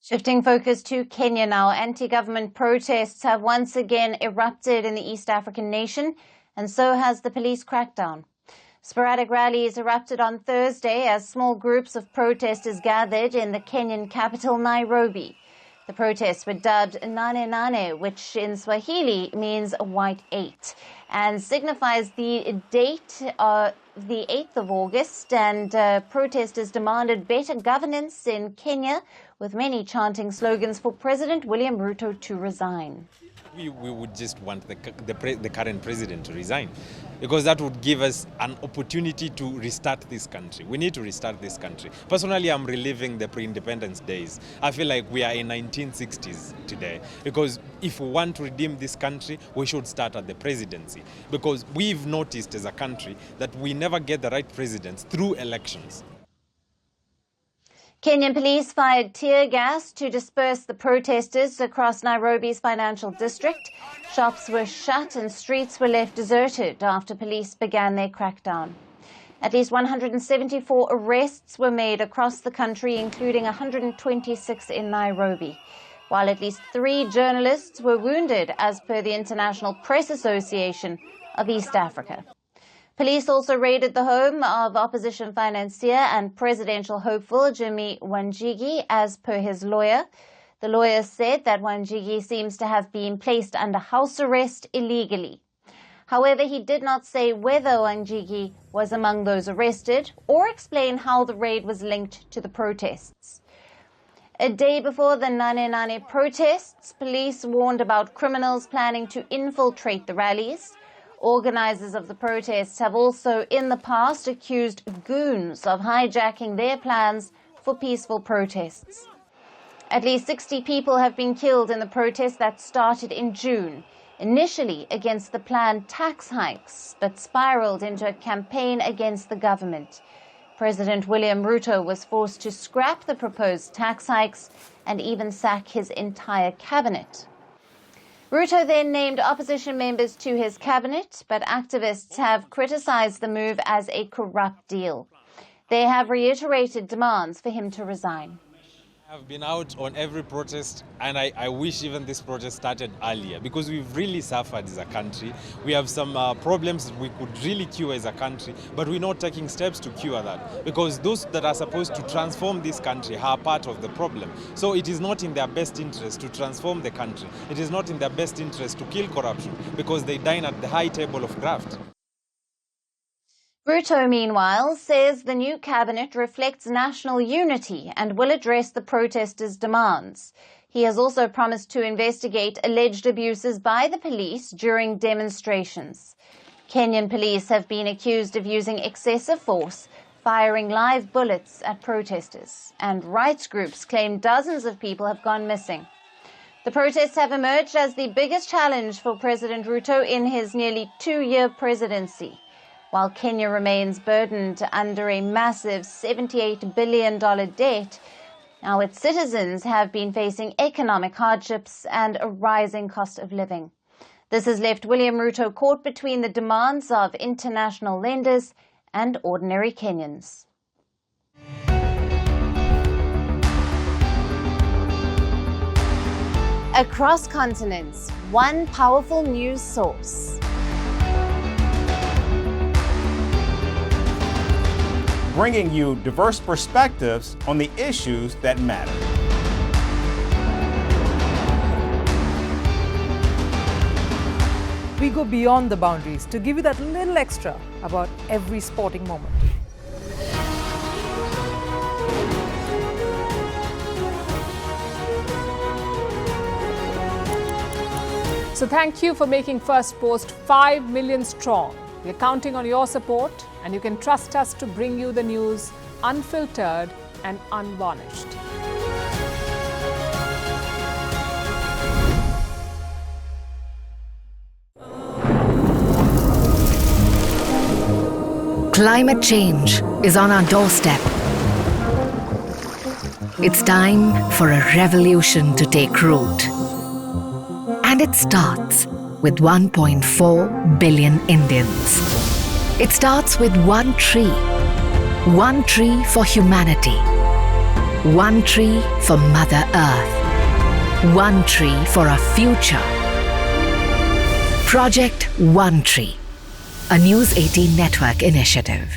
Shifting focus to Kenya now, anti-government protests have once again erupted in the East African nation, and so has the police crackdown. Sporadic rallies erupted on Thursday as small groups of protesters gathered in the Kenyan capital, Nairobi. The protests were dubbed Nane Nane, which in Swahili means White 8, and signifies the date of the 8th of August, and protesters demanded better governance in Kenya, with many chanting slogans for President William Ruto to resign. We would just want the current president to resign, because that would give us an opportunity to restart this country. We need to restart this country. Personally, I'm reliving the pre-independence days. I feel like we are in 1960s today, because if we want to redeem this country, we should start at the presidency, because we've noticed as a country that we never get the right presidents through elections. Kenyan police fired tear gas to disperse the protesters across Nairobi's financial district. Shops were shut and streets were left deserted after police began their crackdown. At least 174 arrests were made across the country, including 126 in Nairobi, while at least 3 journalists were wounded, as per the International Press Association of East Africa. Police also raided the home of opposition financier and presidential hopeful Jimmy Wanjigi, as per his lawyer. The lawyer said that Wanjigi seems to have been placed under house arrest illegally. However, he did not say whether Wanjigi was among those arrested or explain how the raid was linked to the protests. A day before the Nane Nane protests, police warned about criminals planning to infiltrate the rallies. Organizers of the protests have also in the past accused goons of hijacking their plans for peaceful protests. At least 60 people have been killed in the protests that started in June, initially against the planned tax hikes, but spiraled into a campaign against the government. President William Ruto was forced to scrap the proposed tax hikes and even sack his entire cabinet. Ruto then named opposition members to his cabinet, but activists have criticized the move as a corrupt deal. They have reiterated demands for him to resign. I've been out on every protest, and I wish even this protest started earlier, because we've really suffered as a country. We have some problems we could really cure as a country, but we're not taking steps to cure that, because those that are supposed to transform this country are part of the problem. So it is not in their best interest to transform the country. It is not in their best interest to kill corruption, because they dine at the high table of graft. Ruto, meanwhile, says the new cabinet reflects national unity and will address the protesters' demands. He has also promised to investigate alleged abuses by the police during demonstrations. Kenyan police have been accused of using excessive force, firing live bullets at protesters, and rights groups claim dozens of people have gone missing. The protests have emerged as the biggest challenge for President Ruto in his nearly 2-year presidency. While Kenya remains burdened under a massive $78 billion debt, now its citizens have been facing economic hardships and a rising cost of living. This has left William Ruto caught between the demands of international lenders and ordinary Kenyans. Across continents, one powerful news source. Bringing you diverse perspectives on the issues that matter. We go beyond the boundaries to give you that little extra about every sporting moment. So thank you for making Firstpost 5 million strong. We're counting on your support, and you can trust us to bring you the news unfiltered and unvarnished. Climate change is on our doorstep. It's time for a revolution to take root. And it starts with 1.4 billion Indians. It starts with one tree for humanity, One tree for Mother Earth. One tree for a future. Project One Tree, a News 18 network initiative.